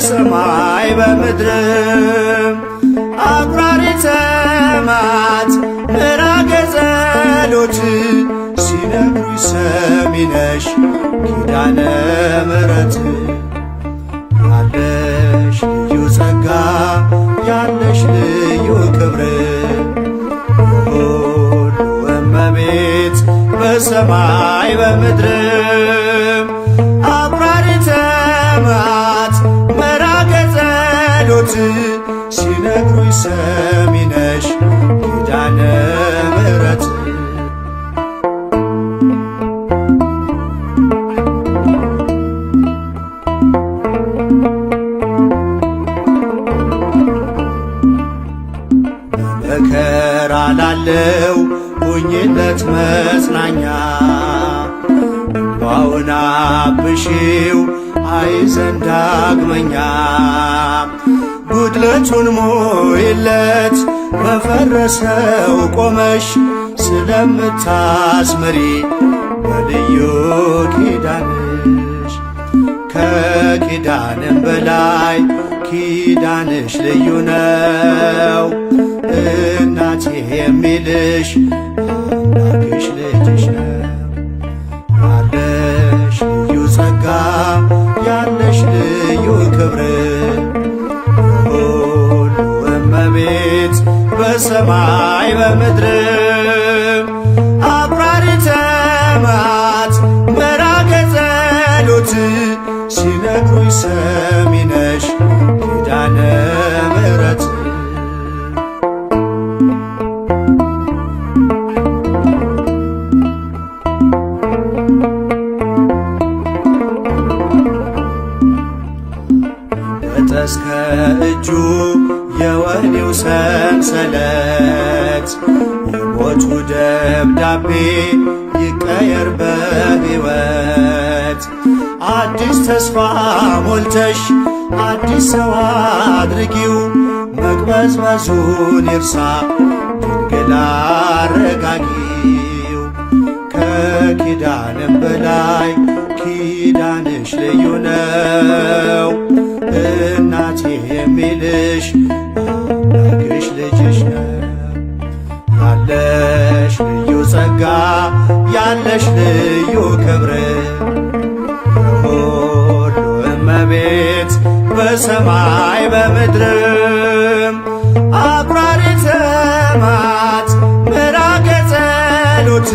በሰማይ በምድርም አቁራሪተ መዓት ምራገ ጸሎት ሲነግሩኝ ሰሚ ነሽ ኪዳነ ምሕረት ያለሽ ልዩ ጸጋ ያለሽ ልዩ ክብር ሁሉ እመቤት በሰማይ በምድርም አቁራሪተ መዓት ምራገ ጸሎት ሲነግሩኝ ሰሚ ነሽ ኪዳነ ምሕረት መከራ ላለው ሁኝለት መጽናኛ እንባውን አብሺው አይዘን ዳግመኛ ጉድለቱን ሞይለት በፈረሰው ቆመሽ ስለምታስምሪ በልዩ ኪዳንሽ ከኪዳንም በላይ ኪዳንሽ ልዩ ነው እናቴ የሚልሽ አምላክሽ ልጅሽ ነው ያለሽ ልዩ ጸጋ ያለሽ ልዩ ክብር ሁሉ እመቤት በሰማይ በምድርም አቁራሪተ መዓት ምራገ ጸሎት ሲነግሩኝ ሰሚ ነሽ ኪዳነ ምሕረት እስከ እጁ የወህኒው ሰንሰለት የሞቱ ደብዳቤ ይቀየር በሕይወት አዲስ ተስፋ ሞልተሽ አዲስ ሰው አድርጊው መቅበዝበዙን ይርሳ ድንግል አረጋጊው ከኪዳንም በላይ ኪዳንሽ ልዩ ነው እናቴ የሚልሽ አምላክሽ ልጅሽ ነው ያለሽ ልዩ ጸጋ ያለሽ ልዩ ክብር ሁሉ እመቤት በሰማይ በምድርም አቁራሪተ መዓት ምራገ ጸሎት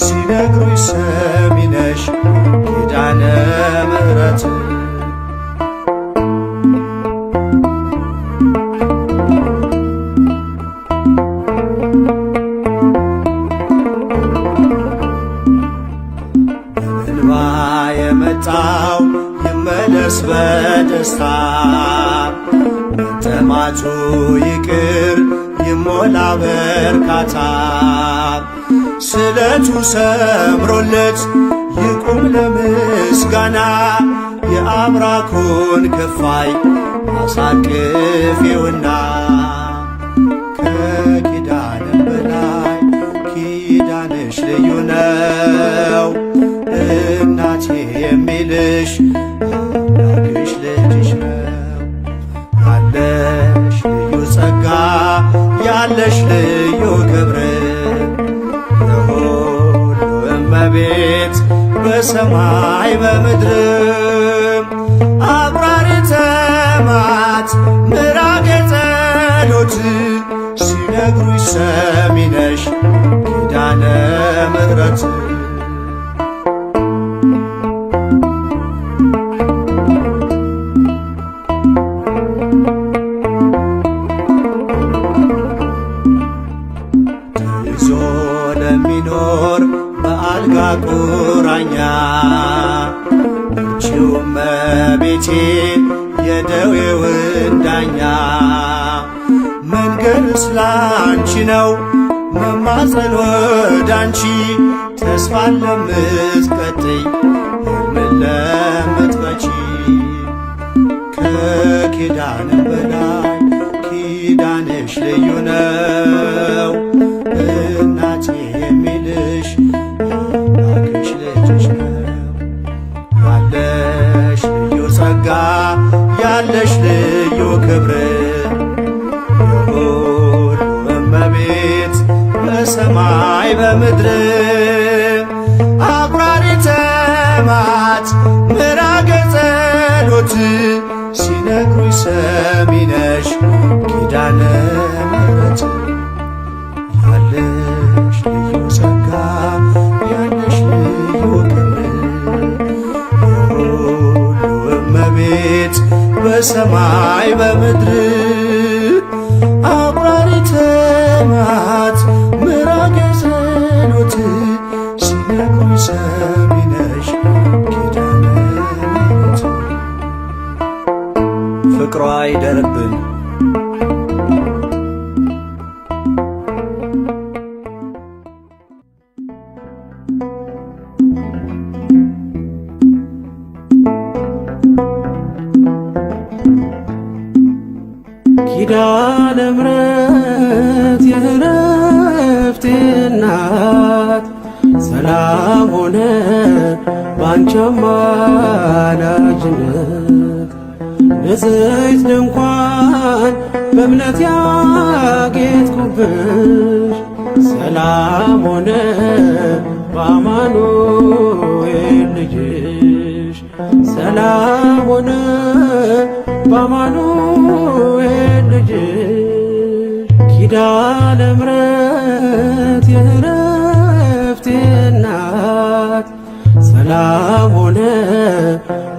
ሲነግሩኝ ሰሚ ነሽ ኪዳነ ምሕረት የመጣው ይመለስ በደስታ መጠማቱ ይቅር ይሞላ በርካታ ስለቱ ሰምሮለት ይቁም ለምስጋና የአብራኩን ክፋይ አሳቅፊውና ከኪዳንም በላይ ኪዳንሽ ልዩ ነው እናቴ የሚልሽ አምላክሽ ልጅሽ ነው ያለሽ ልዩ ጸጋ ያለሽ ልዩ ክብር ለሁሉ እመቤት በሰማይ በምድርም አቁራሪተ መዓት ምራገ ጸሎት ሲነግሩኝ ሰሚ ነሽ ኪዳነ ምሕረት ለሚኖር በአልጋ ቁራኛ እቺው እመቤቴ የደዌውን ዳኛ መንገድስ ላንቺ ነው መማፀን ወዳንቺ ተስፋን ለምትቀጥይ ሕልምን ለምትፈቺ ከኪዳንም በላይ ኪዳንሽ ልዩ ነው እናቴ የሚልሽ አምላክሽ ልጅሽ ነው ያለሽ ልዩ ጸጋ ያለሽ ልዩ ክብር የሁሉ እመቤት በሰማይ በምድር አቁራሪተ መዓት ምራገ ጸሎት ሲነግሩኝ ሰሚ ነሽ ኪዳነ ምሕረት ያለሽ ልዩ ጸጋ ያለሽ ልዩ ክብር የሁሉ እመቤት በሰማይ በምድር አቁራሪተ መዓት ምራገ ጸሎት ሲነግሩኝ ሰሚ ነሽ ኪዳነ ምሕረት ፍቅሯ አይደርብን ኪዳነ ምሕረት የዕረፍቴ እናት ሰላም ሆነ ባንቺ አማላጅነት ንጽሕት ድንኳን በእምነት ያጌጥኩብሽ ሰላም ሆነ በአማኑኤል ልጅሽ ሰላም ሆነ በአማኑኤል ልጅሽ ኪዳነ ምሕረት የዕረፍቴ እናት ሰላም ሆነ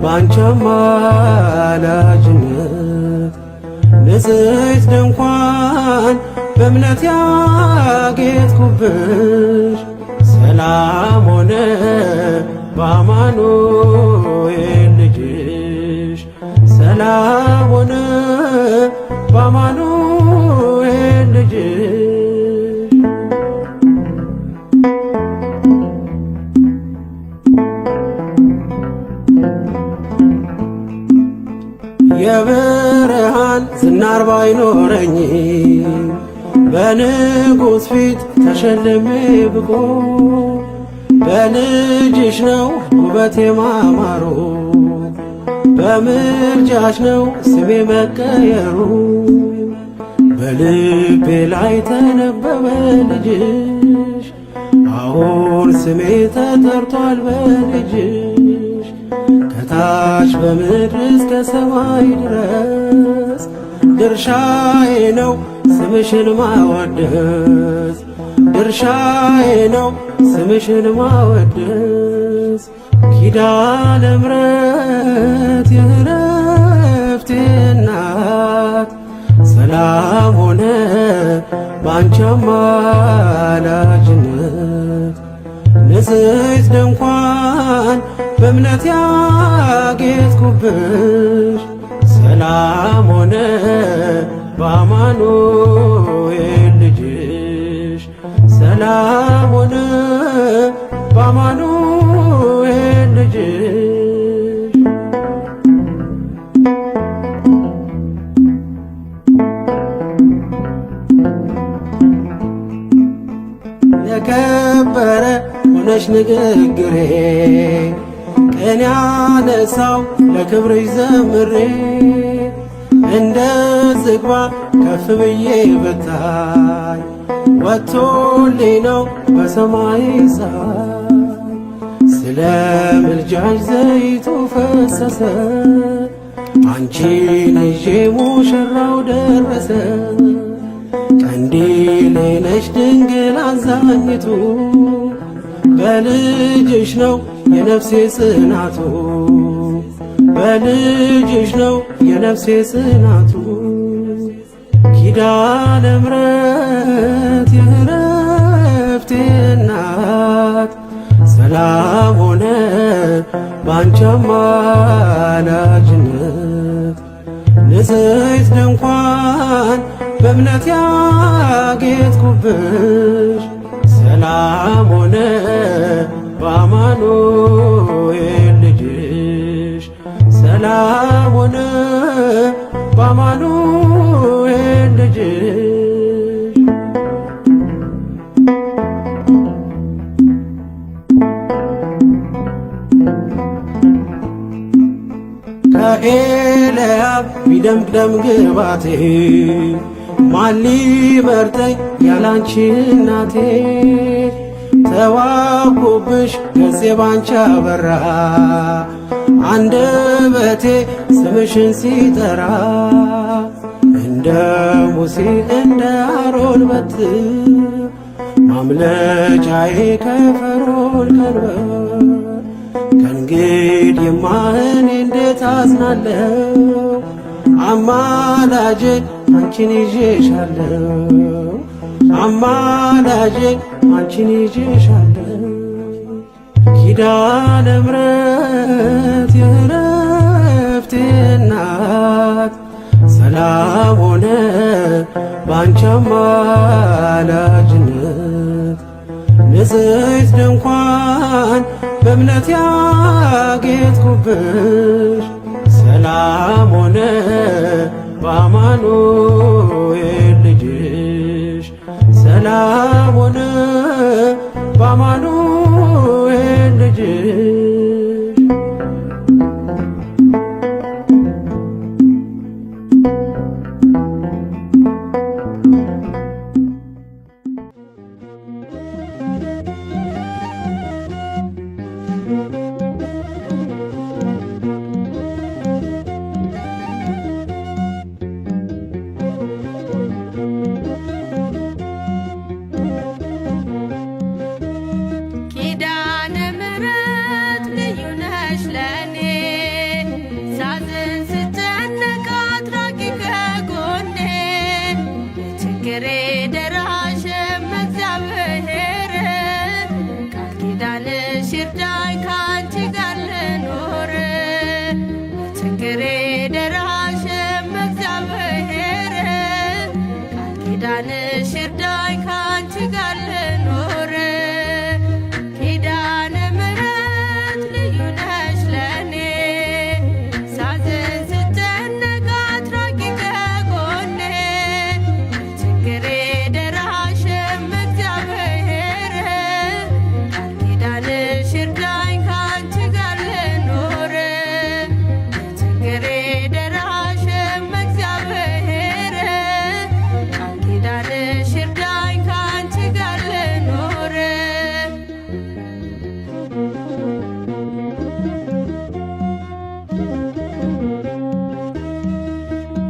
ባንቺ አማላጅነት ንጽሕት ድንኳን በእምነት ያጌጥኩብሽ ሰላም ሆነ በአማኑኤል ልጅሽ ሰላም ሆነ በአማኑኤል ልጅሽ የብርሃን ዝናር ባይኖረኝ በንጉሥ ፊት ተሸልሜ ብቆ በልጅሽ ነው ውበቴ ማማሩ በምልጃሽ ነው ስሜ መቀየሩ በልቤ ላይ ተነበበ ልጅሽ አሁን ስሜ ተጠርቷል በልጅሽ ከታች በምድር እስከ ሰማይ ድረስ ድርሻዬ ነው ስምሽን ማወደስ ድርሻዬ ነው ስምሽን ማወደስ ኪዳነ ምሕረት የዕረፍቴ እናት ሰላም ሆነ ባንቺ አማላጅነት ንጽሕት ድንኳን በእምነት ያጌጥኩብሽ ሰላም ሆነ በአማኑኤል ልጅሽ ሰላም ሆነ በአማኑኤል ልጅሽ የከበረ ሆነሽ ንግግሬ ቅኔ ያነሳው ለክብርሽ ዘምሬ እንደ ዝግባ ከፍ ብዬ ብታይ ወጥቶልኝ ነው በሰማይ ፀሐይ ስለ ምልጃሽ ዘይቱ ፈሰሰ አንቺን ይዤ ሙሽራው ደረሰ ቀንዲሌ ነሽ ድንግል አዛኝቱ በልጅሽ ነው የነፍሴ ጽናቱ በልጅሽ ነው የነፍሴ ጽናቱ ኪዳነ ምሕረት የዕረፍቴ እናት ሰላም ሆነ ባንቺ አማላጅነት ንጽሕት ድንኳን በእምነት ያጌጥኩብሽ ሰላም ሆነ በአማኑኤል ልጅሽ ሰላም ሆነ በአማኑኤል ልጅሽ ከኤልያብ ይደምቅደም ግባቴ ማን ሊመርጠኝ ያላንቺ እናቴ ተዋብኩብሽ ገጼ ባንቺ አበራ አንደበቴ ስምሽን ሲጠራ እንደ ሙሴ እንደ አሮን በትር ማምለጫዬ ከፈርዖን ቀንበር ከእንግዲህማ እኔ እንዴት አዝናለሁ አማላጄ አንቺን ይዤሻለሁ አማላጄ አንቺን ይዤሻለሁ ኪዳነ ምሕረት የዕረፍቴ እናት ሰላም ሆነ ባንቺ አማላጅነት ንጽሕት ድንኳን በእምነት ያጌጥኩብሽ ሰላም ሆነ በአማኑኤል ልጅሽ ሰላም ሆነ በአማኑኤል ልጅሽ ኪዳንሽ ይርዳኝ ካንቺ ጋር ልኖር ኪዳነ ምሕረት ልዩ ነሽ ለኔ ሳዝን ስጨነቅ አትራቂ ከጎኔ ችግሬ ደራሽም እግዚአብሔር ቃል ኪዳንሽ ይርዳኝ ካንቺ ጋር ልኖር ችግሬ ደራሽም እግዚአብሔር ቃል ኪዳንሽ ይርዳኝ ካንቺ ጋር ልኖር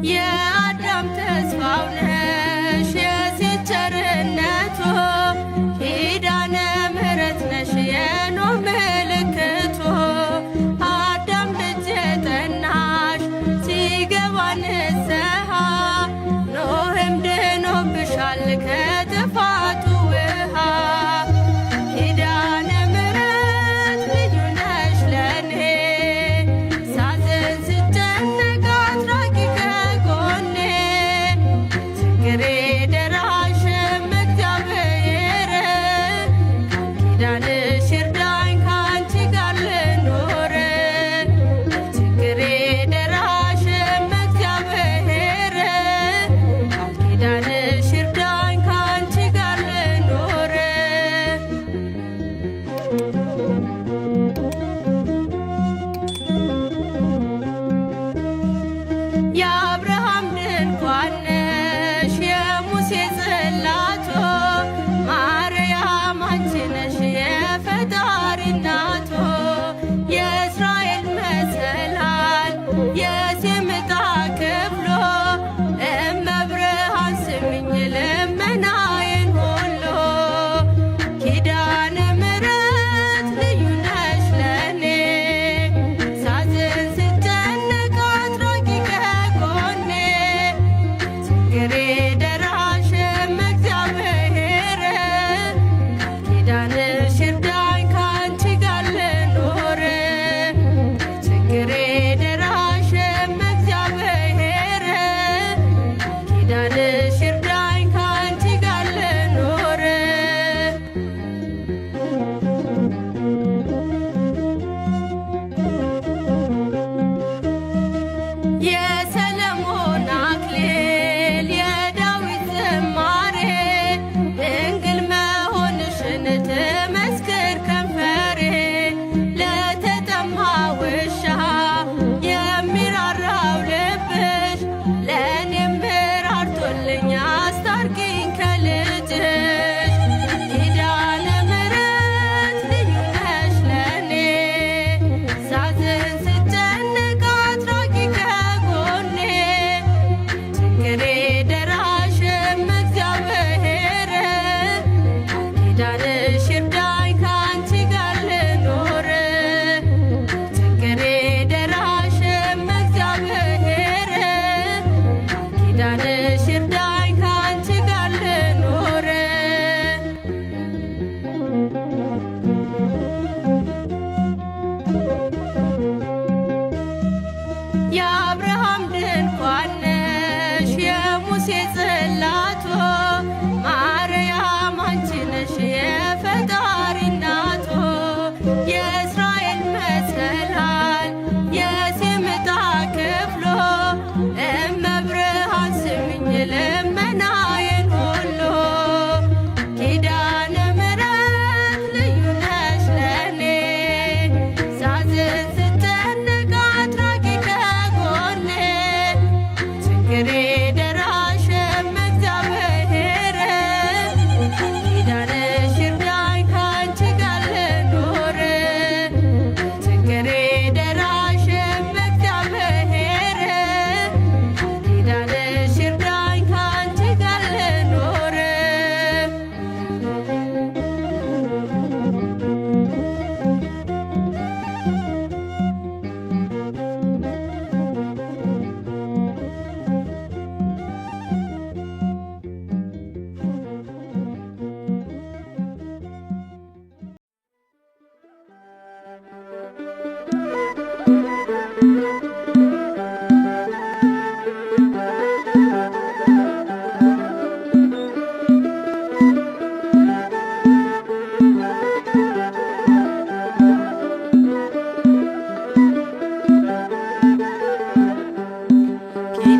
የአዳም ተስፋው ነሽ የሴት ቸርነቱ ኪዳነ ምሕረት ነሽ የኖህ ምልክቱ አዳም ልጅ ጠናሽ ሲገባ ንስሐ ኖህም ድኖብሻል ከጥፋቱ ውሃ ኪዳነ ምሕረት ልዩ ነሽ ለኔ ሳዝን ስጨነቅ አትራቂ ከጎኔ ችግሬ ደራሽም እግዚአብሔር ቃል ኪዳንሽ ይርዳኝ ካንቺ ጋር ልኖር ችግሬ ደራሽም እግዚአብሔር ቃል ኪዳንሽ ይርዳኝ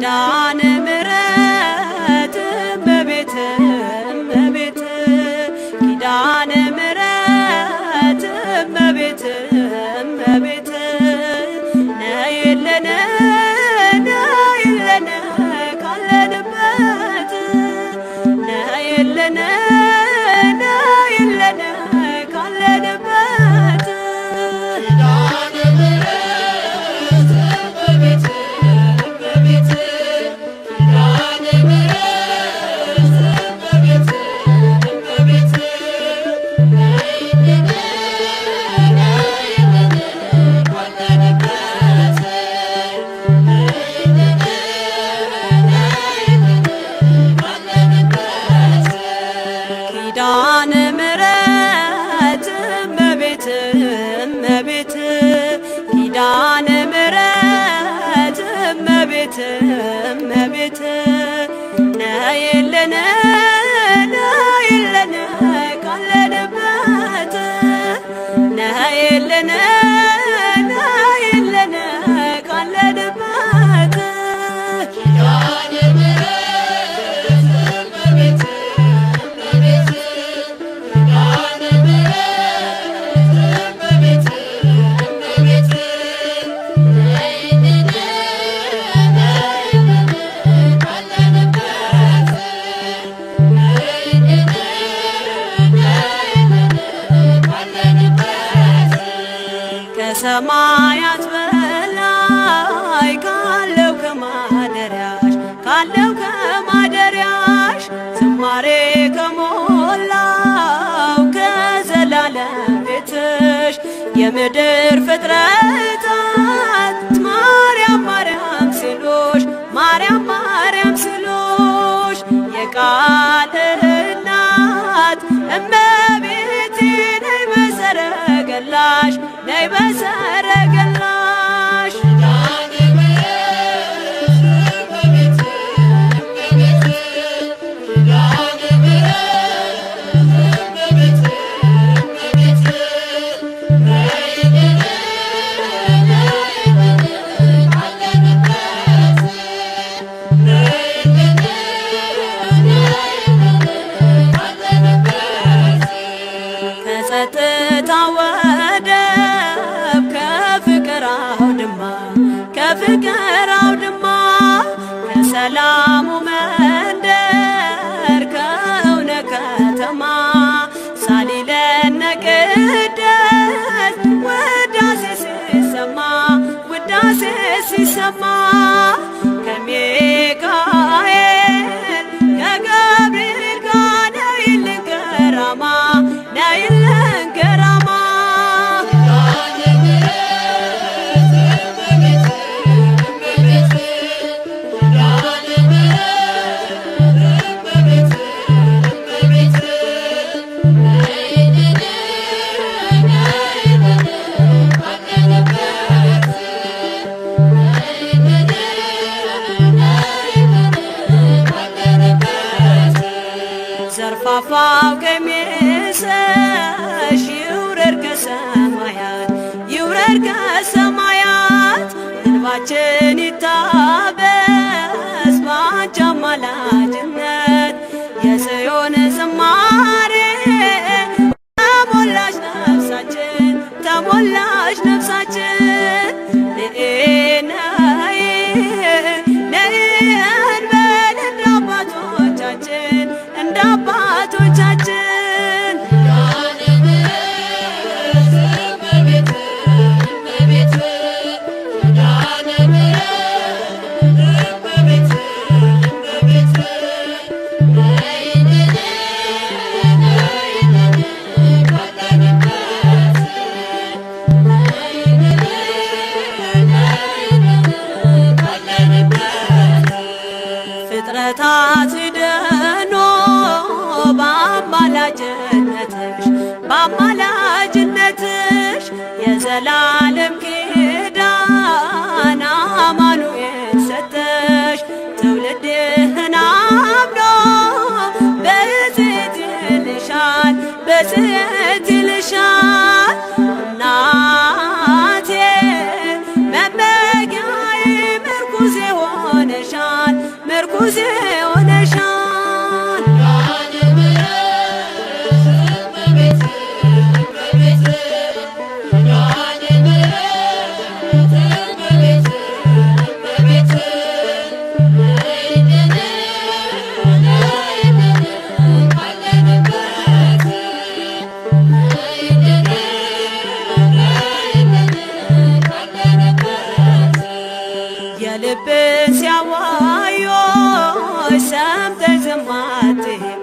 ኪዳነ ምሕረት እመቤት እመቤት ኪዳነ ምሕረት እመቤት እመቤት ነይልን ነይልን ካለንበት ነይልን ነይልን ካለንበት ኪዳነ ምሕረት እመቤት እመቤት ኪዳነ ምሕረት እመቤት እመቤት ነይልን ነይልን ካለንበት ነይልን ነይልን ካለንበት ኪዳነ ምሕረት እመቤት እመቤት ኪዳነ ምሕረት እመቤት እመቤት ነይልን ነይልን ካለንበት ነይልን ነይልን ካለንበት ኪዳነ ምሕረት እመቤት እመቤት ኪዳነ ምሕረት እመቤት እመቤት ነይልን ነይልን ካለንበት ነይልን ነይልን ካለንበት ከሰማያት በላይ ካለው ከማደሪያሽ ዝማሬ ከሞላው ከዘላለም ቤትሽ የምድር ፍጥረታት ማርያም ማርያም ሲሉሽ ማርያም ማርያም ሲሉሽ የቃል እናት እመቤቴ ነይ በሰረገላሽ ነይ በሰረገላሽ ኪዳነ ምሕረት እመቤት እመቤት ኪዳነ ምሕረት እመቤት እመቤት ነይልን ነይልን ካለንበት ነይልን ነይልን ካለንበት ከጸጥታ ወደብ ከፍቅር አውድማ ከሰላሙ መንደር ከእውነት ከተማ ሳሊለነ ቅደስ ውዳሴ ሲሰማ ከሚካኤል ከገብርኤል ጋር ነይልን ገራማ ነይልን ገራማ ኪዳነ ምሕረት እመቤት እመቤት ኪዳነ ምሕረት እመቤት እመቤት ነይልን ነይልን ካለንበት ነይልን ነይልን ካለንበት ዘርፋፋው ቀሚስሽ ይውረድ ከሰማያት እንባችን ይታበስ ባንቺ አማላጅነት የጽዮን ዝማሬ ተሞላሽ ነፍሳችን ነይ ነይ እንበል እንደ አባቶቻችን ኪዳነ ምሕረት እመቤት እመቤት ኪዳነ ምሕረት እመቤት እመቤት ነይልን ነይልን ካለንበት ነይልን ነይልን ካለንበት ፍጥረታት ሲደኖ በአማላጅነትሽ የዘላለም ኪዳን አማኑኤል ሰጠሽ ትውልድህን አምኖ በጽት ይልሻል እናቴ መመጊያዬ ምርኩዝ ሆነሻል ምርኩዜ ሆነሻል የልብን ሲያዋዮሽ ሰምተሽ ዝም አትይም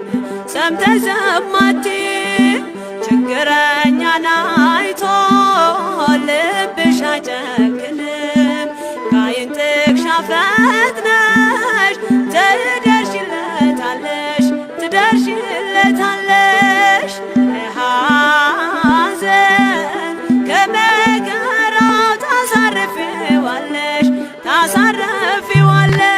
ሰምተሽ ዝም አትይም ችግረኛን አይቶ ልብሽ አይጨክንም ከዓይን ጥቅሻ ፈጥነሽ ትደርሺለታለሽ ትደርሺለታለሽ ከሐዘን ከመከራው ታሳርፊዋለሽ ታሳርፊዋለሽ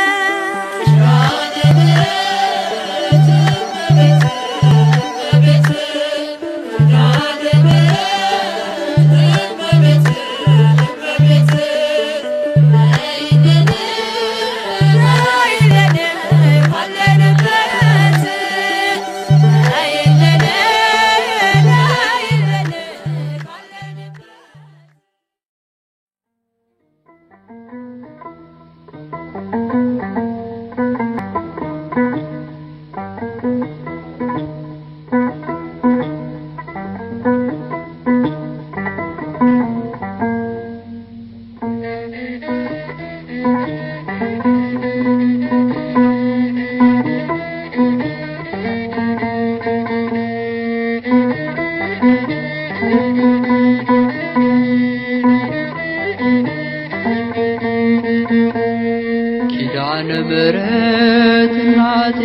ኪዳነ ምሕረት እናቴ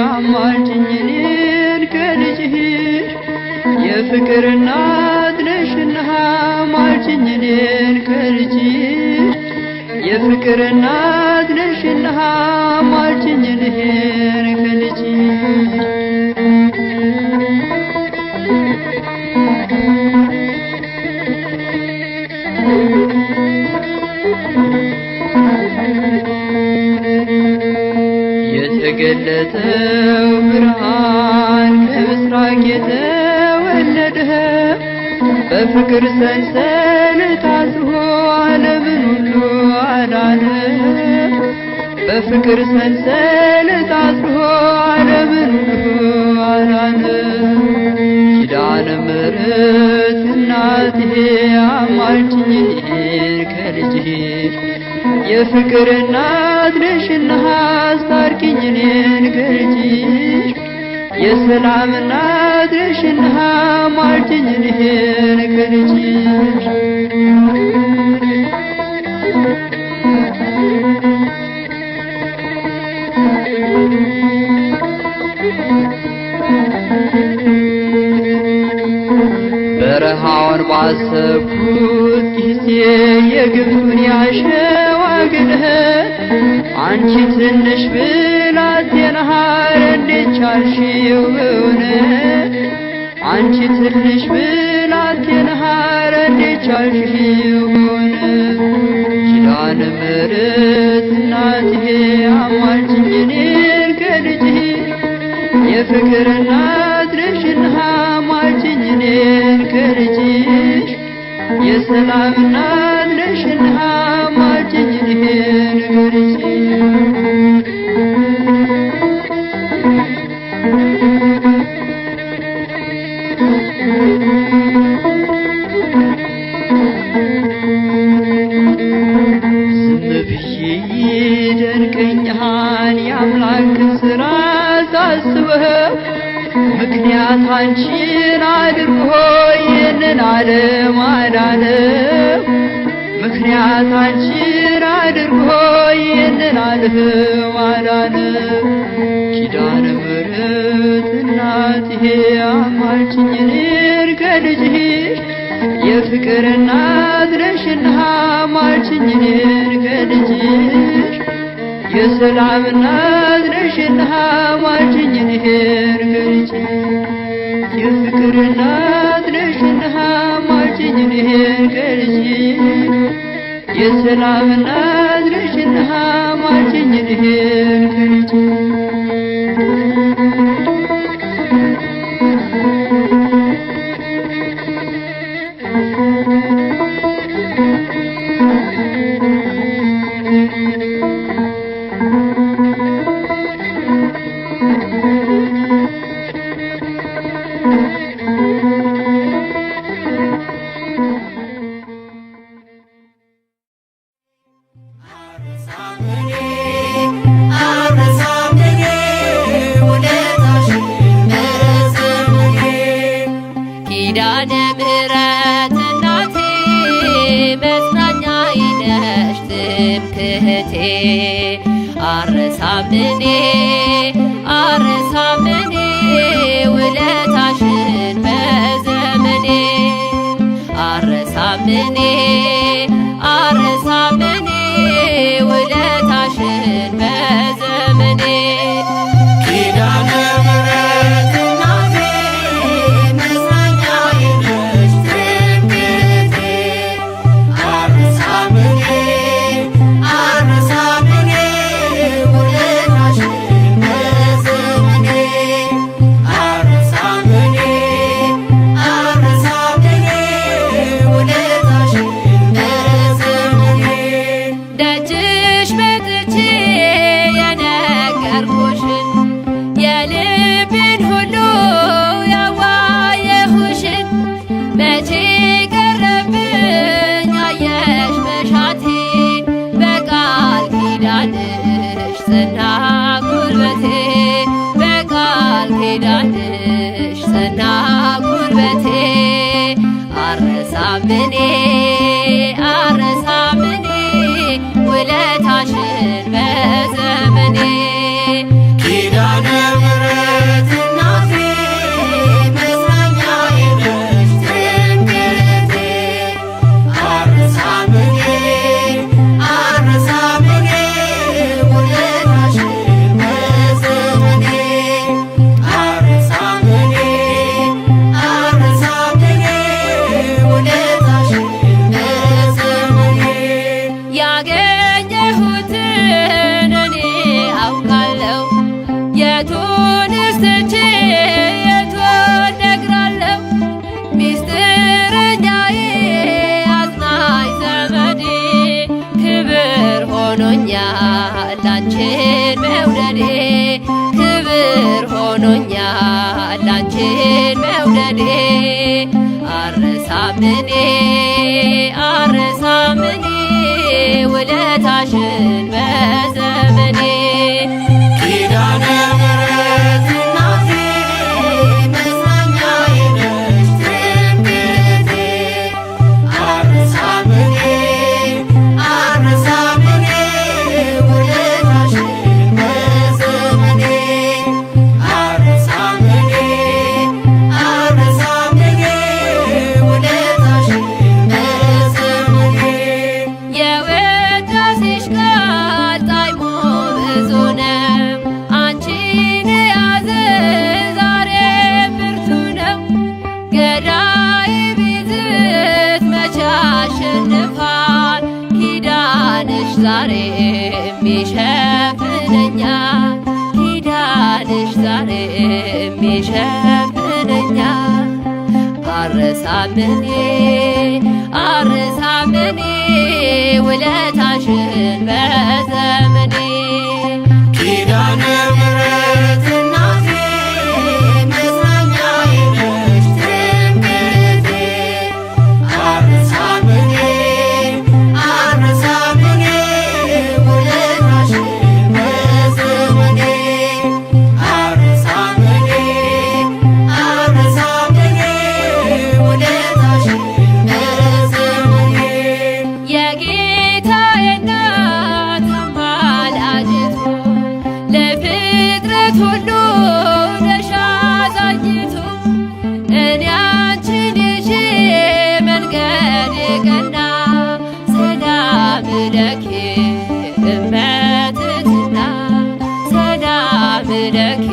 አማልጅኝ እኔን ከልጅሽ የፍቅር እናት ነሽና አማልጅኝ እኔን ከልጅሽ የፍቅር እናት ነሽና አማልጅኝ እኔን ከልጅሽ የተገለጠው ብርሃን ከምስራቅ የተወለደ በፍቅር ሰንሰለት ታስሮ ዓለምን ሁሉ አዳነ በፍቅር ሰንሰለት ታስሮ ዓለምን ሁሉ አዳነ ኪዳነ ምሕረት እናቴ አማልጅኝ እኔን ከልጅሽ የፍቅር እናት ነሽና አስታርቂኝ እኔን ከልጅሽ የሰላም እናት ነሽና አማልጅኝ እኔን ከልጅሽ በረሃውን ባሰብኩት ጊዜ የግብፁን ያሸዋ ግድለት አንቺ ትንሽ ብላቴና እንዴት ቻልሽው በእውነት አንቺ ትንሽ ብላቴና እንዴት ቻልሽው በእውነት ኪዳነ ምሕረት እናቴ አማልጅኝ እኔን ከልጅሽ የፍቅር እናት ነሽና አማልጅኝ እኔን ከልጅሽ የሰላም እናት ነሽና አማልጅኝ እኔን ከልጅሽ ዝም ብዬ ይደንቀኛል የአምላክን ሥራ ሳስበው ምክንያት አንቺን አድርጎ ይህንን ዓለም አዳነው ምክንያት አንቺን አድርጎ ይህንን ዓለም አዳነው ኪዳነ ምሕረት እናቴ አማልጅኝ እኔን ከልጅሽ የፍቅር እናት ነሽና አማልጅኝ እኔን ከልጅሽ የሰላም እናት ነሽና አማልጅኝ እኔን ከልጅሽ የፍቅር እናት ነሽና አማልጅኝ እኔን ከልጅሽ የሰላም እናት ነሽና ማልጅኝ ልሄድ ከልጅ ኪዳነ ምሕረት እናቴ መጽናኛዬ ነሽ ትምክህቴ አልረሳም እኔ ውለታሽን በዘመኔ አልረሳም እኔ ውለታሽን በዘመኔ ኪዳነ ምሕረት እናቴ መጽናኛዬ ነሽ ትምክህቴ አልረሳም እኔ ውለታሽን በዘመኔ አልረሳም እኔ ውለታሽን በዘመኔ ደጅሽ መጥቼ የነገርኩሽን የልቤን ሁሉ ያዋየሁሽን መቼ ቀረብኝ አየሽ መሻቴን በቃል ኪዳንሽ ጸና ጉልበቴ በቃል ኪዳንሽ ጸና ጉልበቴ አልረሳም እኔ ውለታሽን በዘመኔ ኪዳነ ምሕረት እናቴ መጽናኛዬ ነሽ ትምክህቴ አልረሳም እኔ ውለታሽን በዘመኔ አልረሳም እኔ ውለታሽን በዘመኔ ያገኘሁትን እኔ አውቃለሁ የቱንስ ትቼ የቱን ነግራለሁ ሚስጥረኛዬ አጽናኝ ዘመዴ ክብር ሆኖኛል አንቺን መውደዴ ክብር ሆኖኛል አንቺን መውደዴ አልረሳም እኔ ውለታሽን በዘመኔ ኪዳነ ምሕረት እናቴ መጽናኛዬ ነሽ ትምክህቴ አልረሳም እኔ ውለታሽን በዘመኔ አልረሳም እኔ ውለታሽን በዘመኔ የውዳሴሽ ቃል ጣዕሙ ብዙ ነው አንቺን የያዘ ዛሬ ብርቱ ነው ገዳይ ቢዝት መቼ ያሸንፋል ኪዳንሽ ዛሬም ይሸፍነኛል ኪዳንሽ ዛሬም ይሸፍነኛል አልረሳም እኔ ውለታሽን በዘመኔ ኪዳነ ምሕረት እናቴ መጽናኛዬ ነሽ ትምክህቴ አልረሳም እኔ ውለታሽን በዘመኔ አልረሳም እኔ ውለታሽን በዘመኔ የጌታዬ እናት አማላጅቱ ለፍጥረት ሁሉ ነሽ አዛኝቱ እኔ አንቺን ይዤ መንገድ ቀና ሰላም ለኪ እመትትና ሰላም ለኪ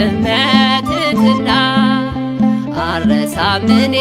እመትትና አልረሳም እኔ